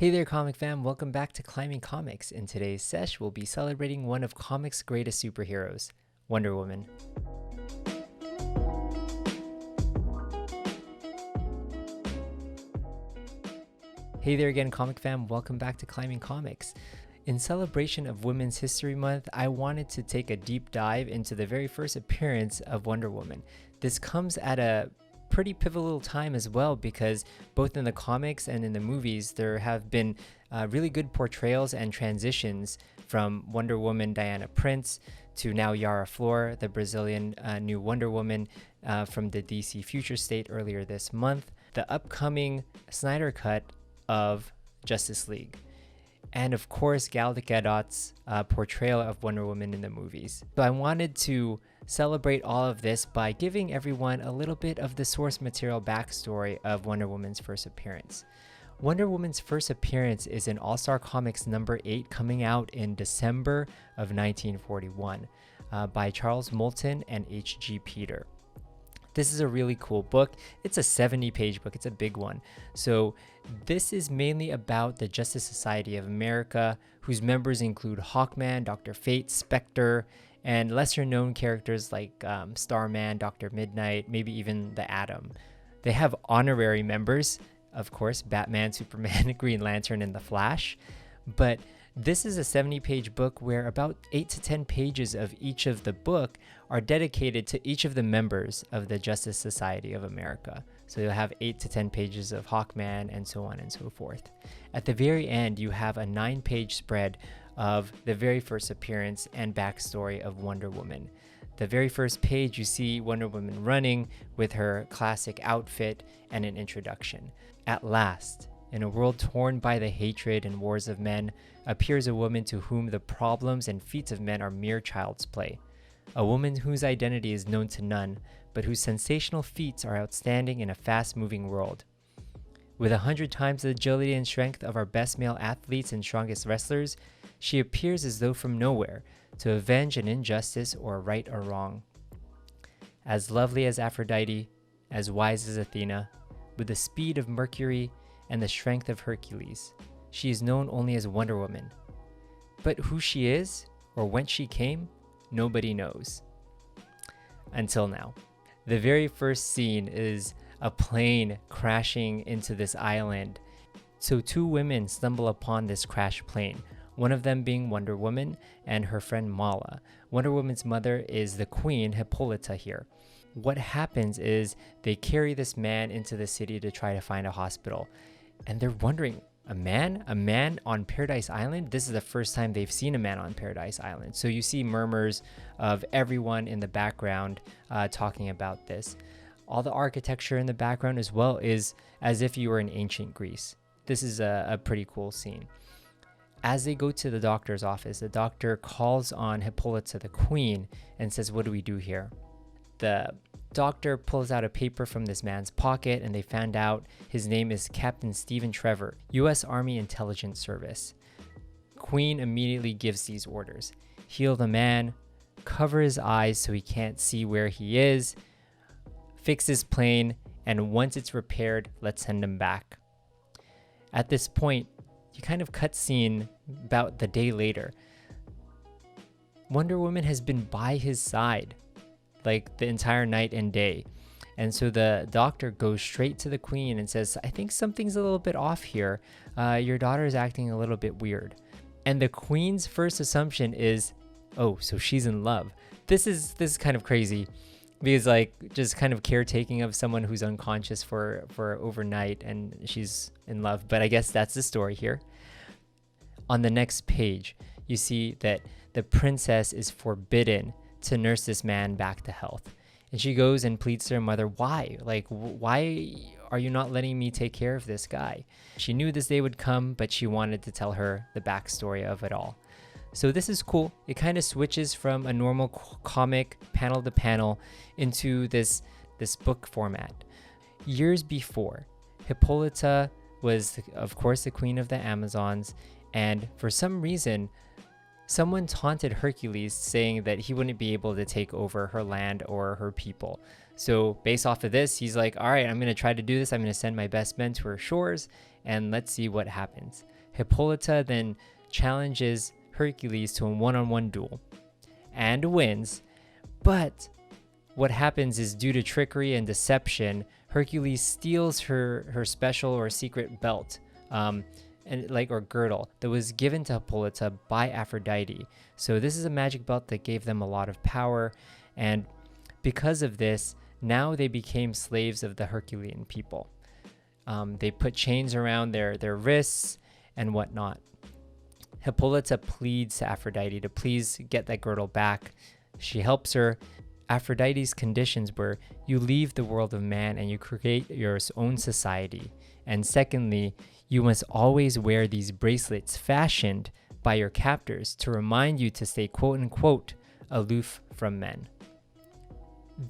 Hey there, comic fam. Welcome back to Climbing Comics. In today's sesh, we'll be celebrating one of comics' greatest superheroes, Wonder Woman. Hey there again, comic fam. Welcome back to Climbing Comics. In celebration of Women's History Month, I wanted to take a deep dive into the very first appearance of Wonder Woman. This comes at a pretty pivotal time as well, because both in the comics and in the movies there have been really good portrayals and transitions from Wonder Woman Diana Prince to now Yara Flor, the Brazilian new Wonder Woman from the DC Future State earlier this month, the upcoming Snyder Cut of Justice League, and of course Gal Gadot's portrayal of Wonder Woman in the movies. So I wanted to celebrate all of this by giving everyone a little bit of the source material backstory of Wonder Woman's first appearance. Wonder Woman's first appearance is in All-Star Comics number 8, coming out in December of 1941 by Charles Moulton and H.G. Peter. This is a really cool book. It's a 70-page book. It's a big one. So this is mainly about the Justice Society of America, whose members include Hawkman, Dr. Fate, Spectre, and lesser-known characters like Starman, Dr. Midnight, maybe even the Atom. They have honorary members, of course, Batman, Superman, Green Lantern, and the Flash. But this is a 70-page book where about 8 to 10 pages of each of the book are dedicated to each of the members of the Justice Society of America. So you'll have 8 to 10 pages of Hawkman and so on and so forth. At the very end, you have a 9-page spread of the very first appearance and backstory of Wonder Woman. The very first page, you see Wonder Woman running with her classic outfit and an introduction. At last, in a world torn by the hatred and wars of men, appears a woman to whom the problems and feats of men are mere child's play. A woman whose identity is known to none, but whose sensational feats are outstanding in a fast-moving world. With 100 times the agility and strength of our best male athletes and strongest wrestlers, she appears as though from nowhere to avenge an injustice or right or wrong. As lovely as Aphrodite, as wise as Athena, with the speed of Mercury and the strength of Hercules, she is known only as Wonder Woman. But who she is, or whence she came, nobody knows. Until now. The very first scene is a plane crashing into this island. So two women stumble upon this crashed plane, one of them being Wonder Woman and her friend Mala. Wonder Woman's mother is the queen, Hippolyta, here. What happens is they carry this man into the city to try to find a hospital. And they're wondering, a man? A man on Paradise Island? This is the first time they've seen a man on Paradise Island. So you see murmurs of everyone in the background talking about this. All the architecture in the background as well is as if you were in ancient Greece. This is a pretty cool scene. As they go to the doctor's office, the doctor calls on Hippolyta, the queen, and says, "What do we do here?" The doctor pulls out a paper from this man's pocket, and they found out his name is Captain Stephen Trevor, U.S. Army Intelligence Service. Queen immediately gives these orders. Heal the man, cover his eyes so he can't see where he is, fix his plane, and once it's repaired, let's send him back. At this point, you kind of cut scene about the day later. Wonder Woman has been by his side like the entire night and day. And so the doctor goes straight to the queen and says, "I think something's a little bit off here. Your daughter is acting a little bit weird." And the queen's first assumption is, oh, so she's in love. This is kind of crazy, because like just kind of caretaking of someone who's unconscious for overnight, and she's in love. But I guess that's the story here. On the next page, you see that the princess is forbidden to nurse this man back to health. And she goes and pleads to her mother, why? Like, why are you not letting me take care of this guy? She knew this day would come, but she wanted to tell her the backstory of it all. So this is cool. It kind of switches from a normal comic panel to panel into this book format. Years before, Hippolyta was, of course, the queen of the Amazons, and for some reason, someone taunted Hercules saying that he wouldn't be able to take over her land or her people. So based off of this, he's like, all right, I'm going to try to do this. I'm going to send my best men to her shores and let's see what happens. Hippolyta then challenges Hercules to a one-on-one duel and wins. But what happens is, due to trickery and deception, Hercules steals her special or secret belt, or girdle that was given to Hippolyta by Aphrodite. So this is a magic belt that gave them a lot of power, and because of this, now they became slaves of the Herculean people. They put chains around their wrists and whatnot. Hippolyta pleads to Aphrodite to please get that girdle back. She helps her. Aphrodite's conditions were, you leave the world of man and you create your own society. And secondly, you must always wear these bracelets fashioned by your captors to remind you to stay quote unquote aloof from men.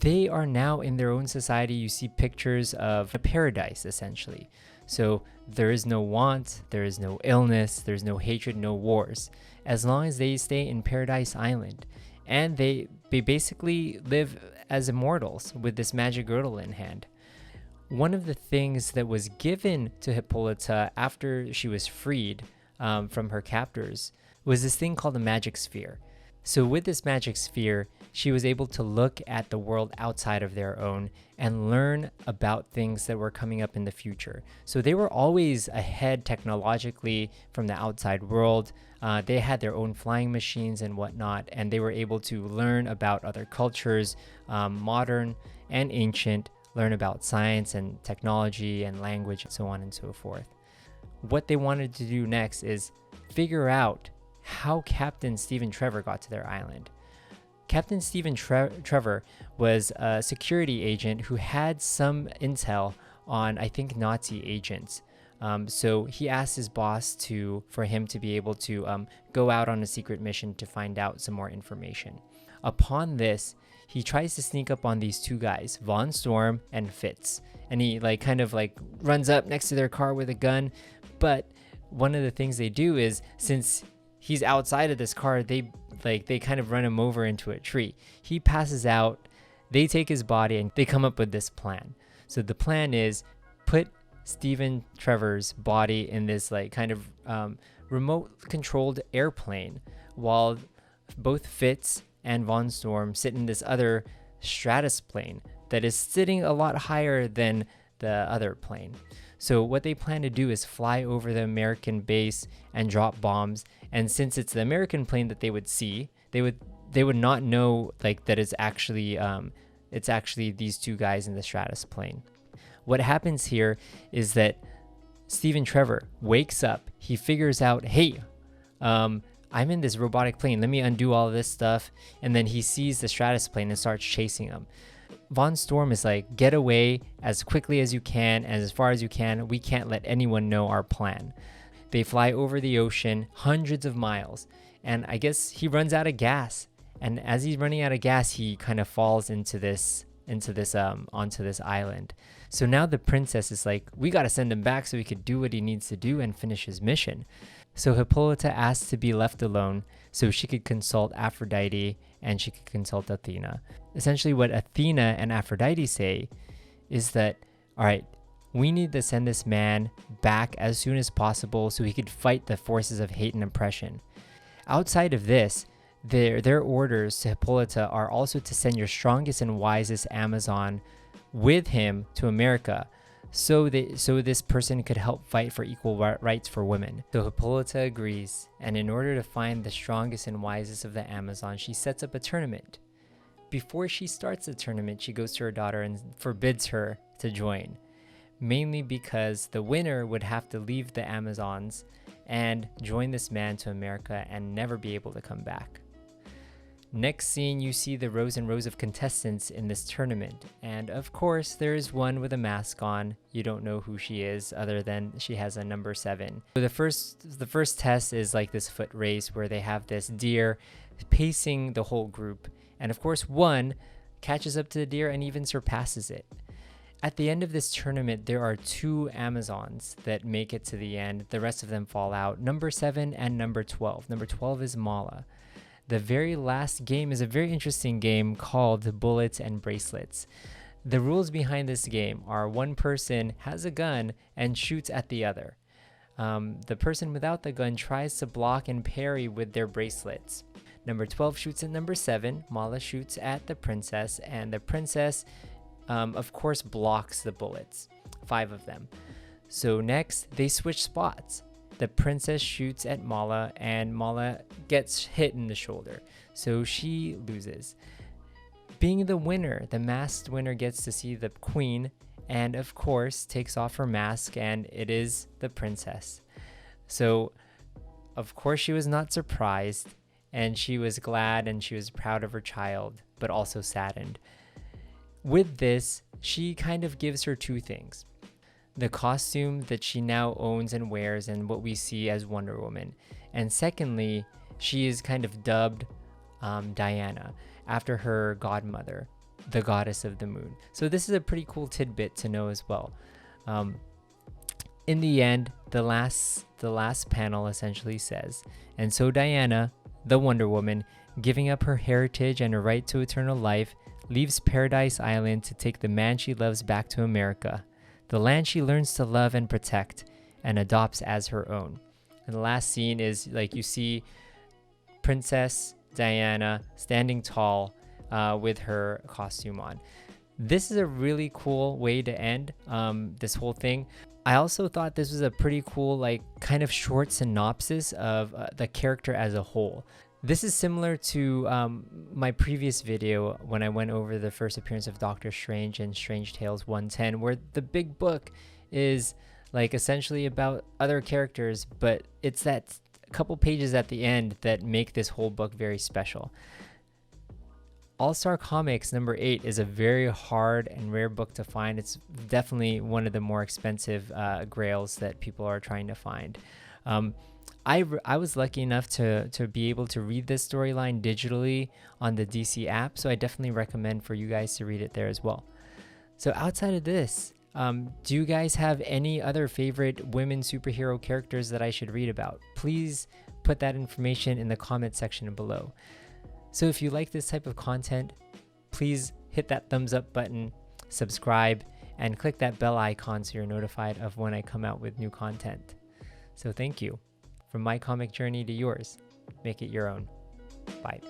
They are now in their own society. You see pictures of a paradise, essentially. So there is no want, there is no illness, there's no hatred, no wars, as long as they stay in Paradise Island. And they basically live as immortals with this magic girdle in hand. One of the things that was given to Hippolyta after she was freed from her captors was this thing called the magic sphere. So with this magic sphere, she was able to look at the world outside of their own and learn about things that were coming up in the future. So they were always ahead technologically from the outside world. They had their own flying machines and whatnot, and they were able to learn about other cultures, modern and ancient, learn about science and technology and language, and so on and so forth. What they wanted to do next is figure out how Captain Stephen Trevor got to their island. Captain Stephen Trevor was a security agent who had some intel on, I think, Nazi agents. So he asked his boss for him to be able to go out on a secret mission to find out some more information. Upon this, he tries to sneak up on these two guys, Von Storm and Fitz, and he kind of runs up next to their car with a gun. But one of the things they do is, since he's outside of this car, they kind of run him over into a tree. He passes out. They take his body and they come up with this plan. So the plan is put Stephen Trevor's body in this kind of remote controlled airplane, while both Fitz and Von Storm sit in this other Stratus plane that is sitting a lot higher than the other plane. So what they plan to do is fly over the American base and drop bombs. And since it's the American plane that they would see, they would not know that it's actually these two guys in the Stratus plane. What happens here is that Stephen Trevor wakes up. He figures out, hey, I'm in this robotic plane. Let me undo all of this stuff. And then he sees the Stratus plane and starts chasing him. Von Storm is like, get away as quickly as you can and as far as you can. We can't let anyone know our plan. They fly over the ocean hundreds of miles, and I guess he runs out of gas. And as he's running out of gas, he kind of falls onto this island. So now the princess is like, we got to send him back so he could do what he needs to do and finish his mission. So Hippolyta asks to be left alone so she could consult Aphrodite and she could consult Athena. Essentially what Athena and Aphrodite say is that, all right, we need to send this man back as soon as possible so he could fight the forces of hate and oppression. Outside of this, their orders to Hippolyta are also to send your strongest and wisest Amazon with him to America, so this person could help fight for equal rights for women. So Hippolyta agrees, and in order to find the strongest and wisest of the Amazon, she sets up a tournament. Before she starts the tournament, she goes to her daughter and forbids her to join, mainly because the winner would have to leave the Amazons and join this man to America and never be able to come back. Next scene, you see the rows and rows of contestants in this tournament, and of course there is one with a mask on. You don't know who she is other than she has a number 7. So the first test is like this foot race where they have this deer pacing the whole group, and of course one catches up to the deer and even surpasses it. At the end of this tournament, there are 2 Amazons that make it to the end. The rest of them fall out, number 7 and number 12. Number 12 is Mala. The very last game is a very interesting game called Bullets and Bracelets. The rules behind this game are one person has a gun and shoots at the other. The person without the gun tries to block and parry with their bracelets. Number 12 shoots at number 7. Mala shoots at the princess, and the princess, of course, blocks the bullets. 5 of them. So next, they switch spots. The princess shoots at Mala, and Mala gets hit in the shoulder, so she loses. Being the winner, the masked winner gets to see the queen, and of course takes off her mask, and it is the princess. So of course she was not surprised, and she was glad and she was proud of her child, but also saddened. With this, she kind of gives her 2 things: the costume that she now owns and wears and what we see as Wonder Woman, and secondly, she is kind of dubbed Diana, after her godmother, the goddess of the moon. So this is a pretty cool tidbit to know as well. In the end, the last panel essentially says, and so Diana, the Wonder Woman, giving up her heritage and her right to eternal life, leaves Paradise Island to take the man she loves back to America, the land she learns to love and protect and adopts as her own. And the last scene is like you see Princess Diana standing tall with her costume on. This is a really cool way to end this whole thing. I also thought this was a pretty cool, like, kind of short synopsis of the character as a whole. This is similar to my previous video when I went over the first appearance of Doctor Strange in Strange Tales 110, where the big book is like essentially about other characters, but it's that couple pages at the end that make this whole book very special. All-Star Comics number 8 is a very hard and rare book to find. It's definitely one of the more expensive grails that people are trying to find. I was lucky enough to be able to read this storyline digitally on the DC app, so I definitely recommend for you guys to read it there as well. So outside of this, do you guys have any other favorite women superhero characters that I should read about? Please put that information in the comment section below. So if you like this type of content, please hit that thumbs up button, subscribe, and click that bell icon so you're notified of when I come out with new content. So thank you. From my comic journey to yours, make it your own. Bye.